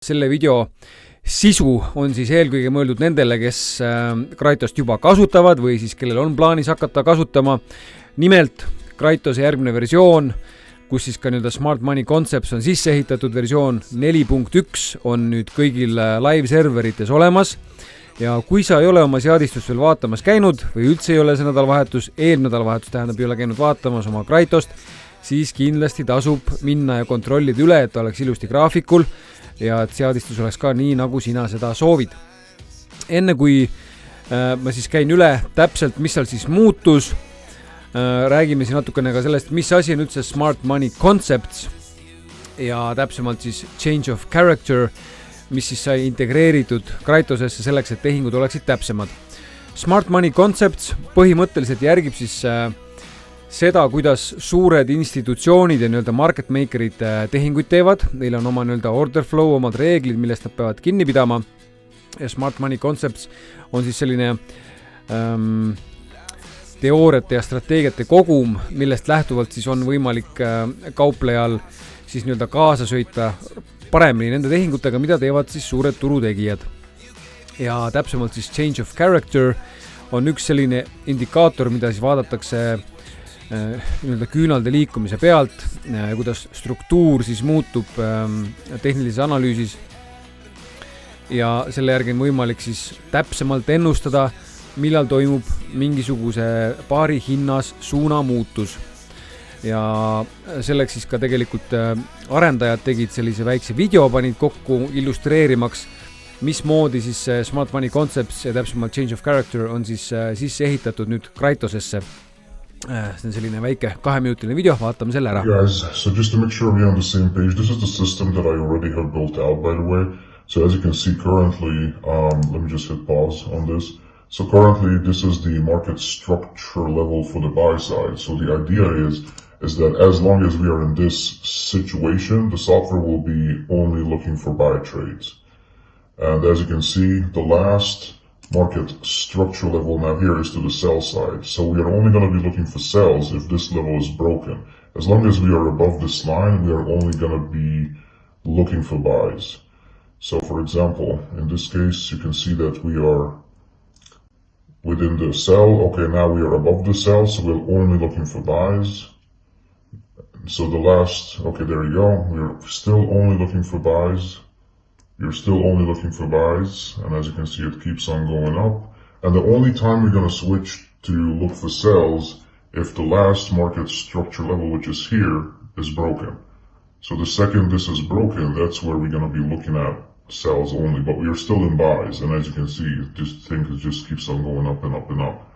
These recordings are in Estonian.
Selle video sisu on siis eelkõige mõeldud nendele, kes Kraitost juba kasutavad või siis kellel on plaanis hakata kasutama. Nimelt Kraitose järgmine versioon, kus siis ka Smart Money Concepts on sisse ehitatud, versioon 4.1 on nüüd kõigil live serverites olemas. Ja kui sa ei ole oma seadistust veel vaatamas käinud või üldse ei ole see eelnädalavahetus tähendab ei ole käinud vaatamas oma Kraitost, siis kindlasti tasub minna ja kontrollida üle, et oleks ilusti graafikul ja et seadistus oleks ka nii, nagu sina seda soovid. Enne kui ma siis käin üle täpselt, mis seal siis muutus, räägime siin natukene ka sellest, mis asi on üldse Smart Money Concepts ja täpsemalt siis Change of Character, mis siis sai integreeritud Kraitosesse selleks, et tehingud oleksid täpsemad. Smart Money Concepts põhimõtteliselt järgib siis seda, kuidas suured institutsioonid ja market makerid tehinguid teevad. Neil on oma order flow, omad reeglid, millest nad peavad kinni pidama. Ja Smart Money Concepts on siis selline teooriate ja strateegiate kogum, millest lähtuvalt siis on võimalik kauplejal siis kaasa sõita paremini nende tehingutega, mida teevad siis suured turutegijad. Ja täpsemalt siis Change of Character on üks selline indikaator, mida siis vaadatakse küünalde liikumise pealt, kuidas struktuur siis muutub tehnilises analüüsis ja selle järgi on võimalik siis täpsemalt ennustada, millal toimub mingisuguse paari hinnas suunamuutus. Ja selleks siis ka tegelikult arendajad tegid sellise väikse video, panid kokku illustreerimaks, mismoodi siis Smart Money Concepts ja täpsemalt Change of Character on siis sisse ehitatud nüüd Kraitosesse. See on selline väike 2-minutiline video, vaatame selle ära. Guys, so just to make sure we're on the same page, this is the system that I already have built out, by the way. So as you can see currently, let me just hit pause on this. So currently this is the market structure level for the buy side. So the idea is that as long as we are in this situation, the software will be only looking for buy trades. And as you can see, the last market structure level now here is to the sell side. So we are only going to be looking for sells if this level is broken. As long as we are above this line, we are only going to be looking for buys. So for example, in this case, you can see that we are within the sell. Okay, now we are above the sell, so we're only looking for buys. So the last, okay, there you go. We're still only looking for buys. You're still only looking for buys, and as you can see, it keeps on going up. And the only time we're going to switch to look for sells if the last market structure level, which is here, is broken. So the second this is broken, that's where we're going to be looking at sells only, but we are still in buys. And as you can see, this thing just keeps on going up and up and up.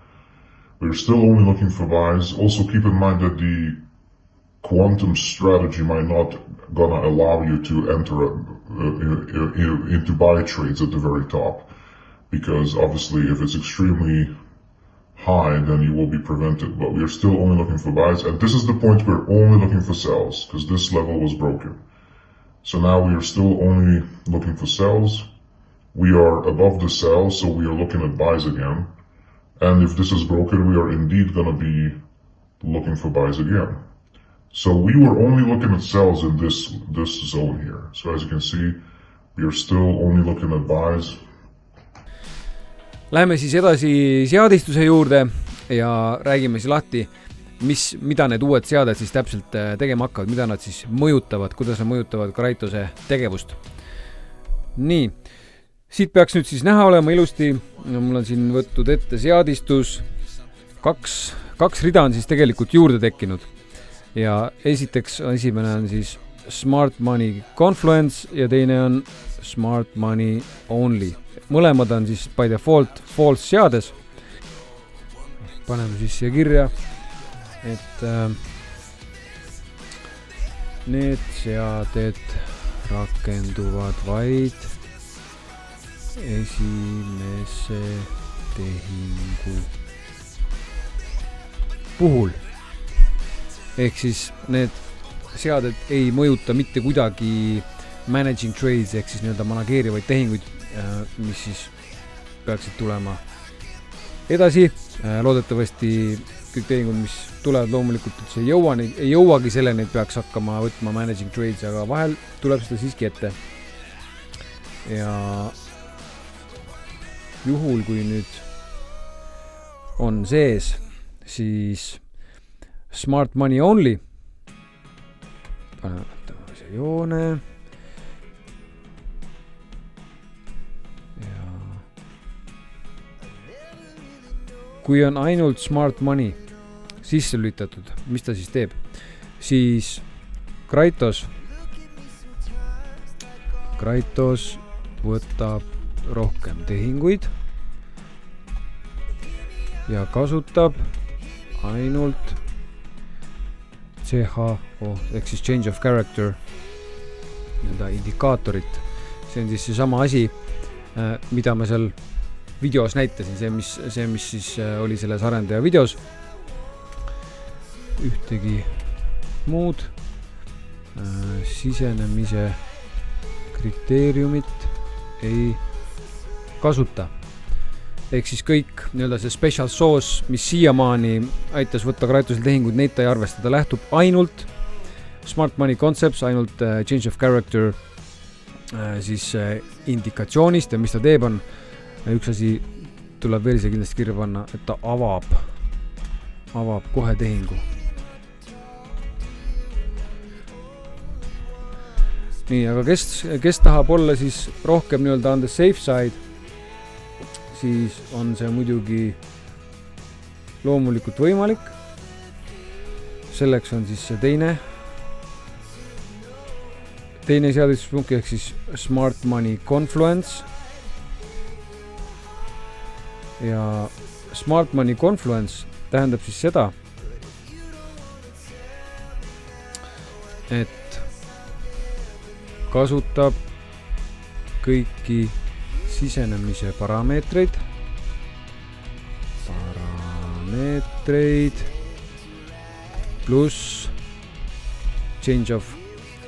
We're still only looking for buys. Also keep in mind that the quantum strategy might not gonna allow you to enter into buy trades at the very top, because obviously if it's extremely high, then you will be prevented. But we are still only looking for buys, and this is the point we're only looking for sells, because this level was broken. So now we are still only looking for sells. We are above the sell, so we are looking at buys again. And if this is broken, we are indeed gonna be looking for buys again. So we were only looking at sells in this zone here. So as you can see, we are still only looking at buys. Läheme siis edasi seadistuse juurde ja räägime siis lahti, mida need uued seaded siis täpselt tegema hakkavad, mida nad siis mõjutavad, kuidas nad mõjutavad Kraitose tegevust. Nii, siit peaks nüüd siis näha olema ilusti, mul on siin võttud ette seadistus, kaks rida on siis tegelikult juurde tekkinud. Ja esiteks esimene on siis Smart Money Confluence ja teine on Smart Money Only. Mõlemad on siis by default false seades. Paneme siis siia kirja, et need seaded rakenduvad vaid esimese tehingu puhul. Ehk siis need seaded ei mõjuta mitte kuidagi managing trades ehk siis manageerivaid tehinguid, mis siis peaksid tulema edasi. Loodetavasti kõik tehingud, mis tulevad loomulikult üldse ei jõuagi selleni, et peaks hakkama võtma managing trades, aga vahel tuleb seda siiski ette. ja juhul, kui nüüd on sees, siis smart money only. Paneme see joone. Ja kui on ainult smart money sisse lülitatud, mis ta siis teeb? Siis Kraitos võtab rohkem tehinguid ja kasutab ainult CHO ehk siis change of character indikaatorit. See on siis seesama asi, mida ma seal videos näitasin, see mis siis oli selles arendaja videos. Ühtegi muud sisenemise kriteeriumit ei kasuta. Ehk siis kõik see special sauce, mis siiamaani aitas võtta Kraitosel tehinguid, neid ta ei arvestada, lähtub ainult smart money concepts, ainult change of character siis indikatsioonist ja mis ta teeb on, üks asi tuleb veel see kindlasti kirja panna, et ta avab kohe tehingu. Nii, aga kes tahab olla siis rohkem on the safe side, siis on see muidugi loomulikult võimalik. Selleks on siis see teine seadustuspunkt ehk siis smart money confluence. Ja smart money confluence tähendab siis seda, et kasutab kõiki sisenemise parameetreid pluss change of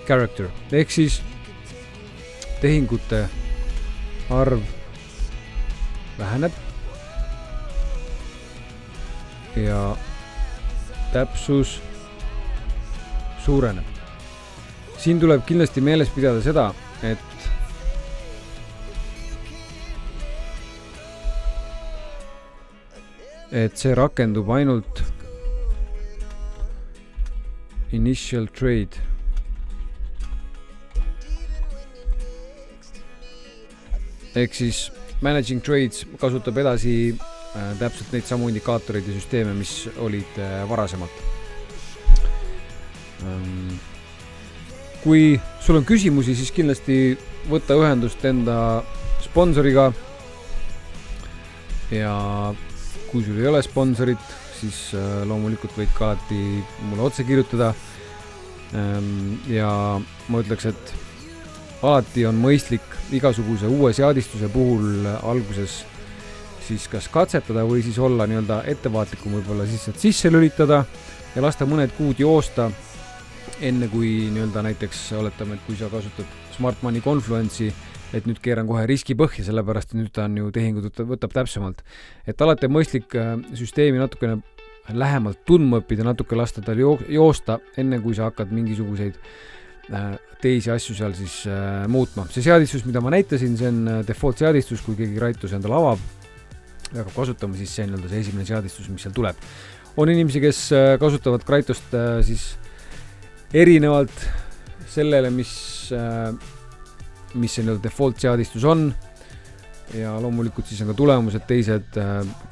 character ehk siis tehingute arv väheneb ja täpsus suureneb. Siin tuleb kindlasti meeles pidada seda, et see rakendub ainult initial trade. Ehk siis managing trades kasutab edasi täpselt neid samu indikaatoreid ja süsteeme, mis olid varasemalt. Kui sul on küsimusi, siis kindlasti võtta ühendust enda sponsoriga ja kui sul ei ole sponsorit, siis loomulikult võid ka alati mulle otse kirjutada ja ma ütleks, et alati on mõistlik igasuguse uue seadistuse puhul alguses siis kas katsetada või siis olla ettevaatlikum võib-olla siis sisse lülitada ja lasta mõned kuud joosta enne kui näiteks oletame, et kui sa kasutad smart money confluence'i, et nüüd keeran kohe riski põhja, sellepärast et nüüd ta on ju tehingud võtab täpsemalt. Et alati on mõistlik süsteemi natukene lähemalt tundma õppida, natuke lasta tal joosta, enne kui sa hakkad mingisuguseid teisi asju seal siis muutma. See seadistus, mida ma näitasin, see on default seadistus, kui keegi Kraitose endal avab ja hakkab kasutama, siis see on see esimene seadistus, mis seal tuleb. On inimesi, kes kasutavad Kraitost siis erinevalt sellele, mis see default seadistus on ja loomulikult siis on ka tulemused teised,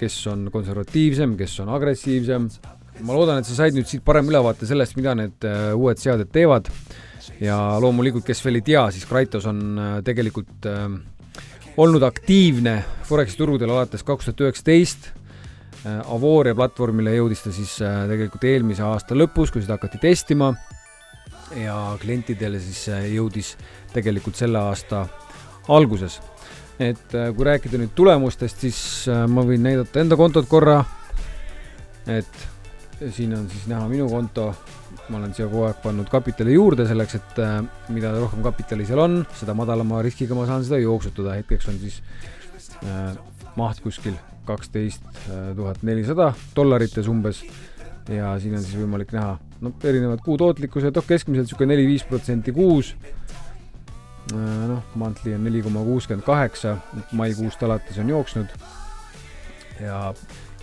kes on konservatiivsem, kes on agressiivsem. Ma loodan, et sa said nüüd siit parem ülevaate sellest, mida need uued seaded teevad ja loomulikult, kes veel ei tea, siis Kraitos on tegelikult olnud aktiivne Forex turgudel alates 2019. Avoria platvormile jõudis ta siis tegelikult eelmise aasta lõpus, kui seda hakati testima ja klientidele siis jõudis tegelikult selle aasta alguses. Et kui rääkida nüüd tulemustest, siis ma võin näidata enda kontot korra, et siin on siis näha minu konto, ma olen siia kogu aeg pannud kapitali juurde selleks, et mida rohkem kapitali seal on, seda madalama riskiga ma saan seda jooksutada. Hetkeks on siis maht kuskil $12,400 umbes ja siin on siis võimalik näha erinevad kuu tootlikkused, keskmiselt 4-5% kuus monthly on 4,68, maikuust alates on jooksnud ja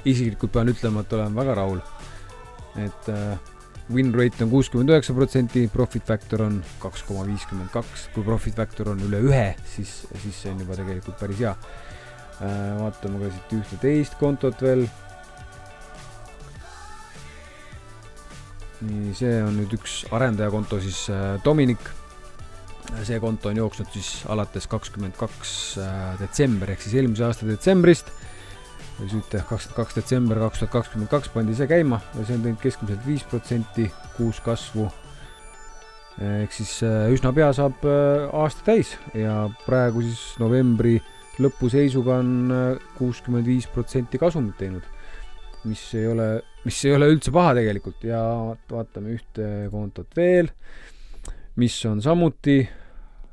isiklikult pean ütlema, et olen väga rahul, et win rate on 69%, profit factor on 2,52, kui profit factor on üle 1, siis see on juba tegelikult päris hea. Vaatame ka siit ühte teist kontot veel. Nii, see on nüüd üks arendajakonto siis Dominic. See konto on jooksnud siis alates 22. detsember, ehk siis eelmise aasta detsembrist. Või süüte 22. detsember 2022 pandi see käima ja see on teinud keskmiselt 5% kuus kasvu. Ehk siis üsna pea saab aasta täis ja praegu siis novembri lõpuseisuga on 65% kasumit teinud, mis ei ole üldse paha tegelikult. Ja vaatame ühte kontot veel, mis on samuti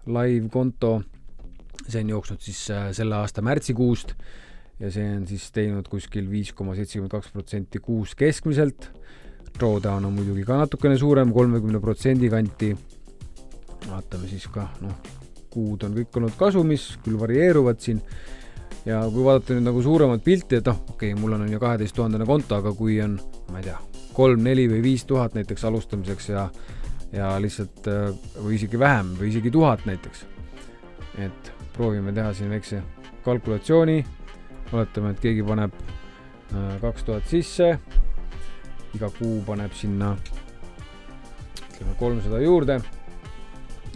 live konto. See on jooksnud siis selle aasta märtsikuust ja see on siis teinud kuskil 5,72% kuus keskmiselt. Drawdown on muidugi ka natukene suurem, 30% kanti. Vaatame siis ka, kuud on kõik olnud kasumis, küll varieeruvad siin. Ja kui vaadata nüüd nagu suuremat pilti, et mul on ju 12 000 konto, aga kui on, ma ei tea, 3, 4 või 5 000 näiteks alustamiseks ja lihtsalt, või isegi vähem, või isegi 1000 näiteks. Et proovime teha siin väikse kalkulatsiooni. Oletame, et keegi paneb 2000 sisse, iga kuu paneb sinna 300 juurde.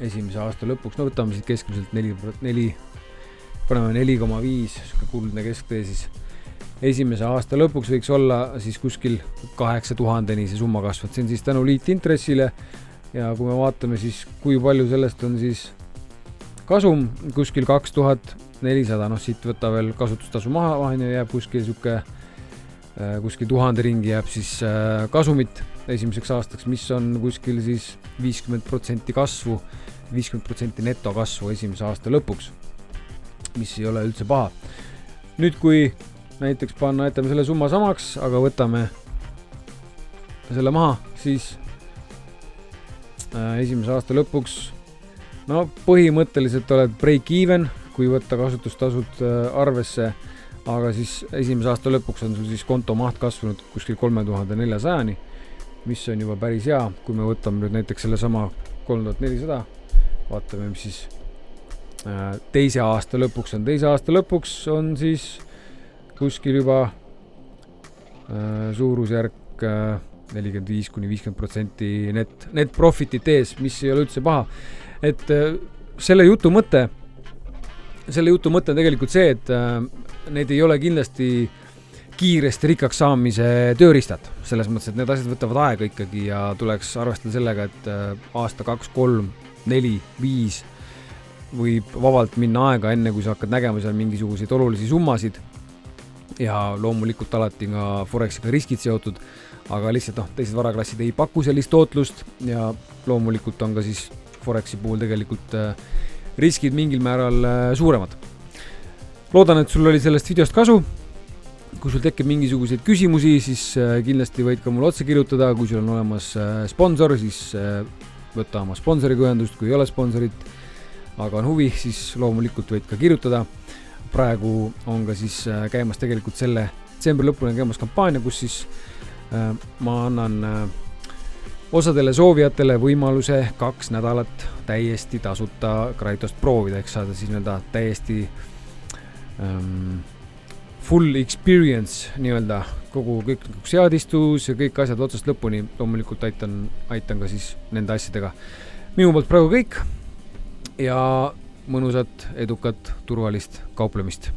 Esimese aasta lõpuks, võtame siit keskmiselt 4, paneme 4,5, kuldne kesktee siis. Esimese aasta lõpuks võiks olla siis kuskil 8000-ni see summa kasvad. See on siis tänu liitintressile ja kui me vaatame siis, kui palju sellest on siis kasum, kuskil 2400, siit võtta veel kasutustasu maha, jääb kuskil 1000 ringi jääb siis kasumit esimeseks aastaks, mis on kuskil siis 50% kasvu, 50% netokasvu esimese aasta lõpuks, mis ei ole üldse paha. Nüüd kui näiteks jätame selle summa samaks, aga võtame selle maha, siis esimese aasta lõpuks põhimõtteliselt oled break even, kui võtta kasutustasud arvesse, aga siis esimese aasta lõpuks on sul siis konto maht kasvanud kuskil 3400-ni, mis on juba päris hea. Kui me võtame nüüd näiteks selle sama 3400, vaatame, mis siis teise aasta lõpuks on. Teise aasta lõpuks on siis kuskil juba suurusjärk 45-50% net profitit ees, mis ei ole üldse paha. Et selle jutu mõte on tegelikult see, et need ei ole kindlasti kiiresti rikkaks saamise tööriistad. Selles mõttes, et need asjad võtavad aega ikkagi ja tuleks arvestada sellega, et aasta 2, 3, 4, 5 võib vabalt minna aega enne, kui sa hakkad nägema seal mingisuguseid olulisi summasid. Ja loomulikult alati ka Forexiga riskid seotud, aga lihtsalt teised varaklassid ei paku sellist tootlust ja loomulikult on ka siis Forexi puhul tegelikult riskid mingil määral suuremad. Loodan, et sul oli sellest videost kasu. Kui sul tekib mingisuguseid küsimusi, siis kindlasti võid ka mulle otse kirjutada. Kui sul on olemas sponsor, siis võta oma sponsoriga ühendust, kui ei ole sponsorit, aga on huvi, siis loomulikult võid ka kirjutada. Praegu on ka siis käimas tegelikult selle detsembri lõpuni käimas kampaania, kus siis ma annan osadele soovijatele võimaluse 2 nädalat täiesti tasuta Kraitost proovida, eks saada siis täiesti full experience kõik seadistus ja kõik asjad otsast lõpuni. Loomulikult aitan ka siis nende asjadega. Minu poolt praegu kõik ja mõnusat, edukat, turvalist kauplemist.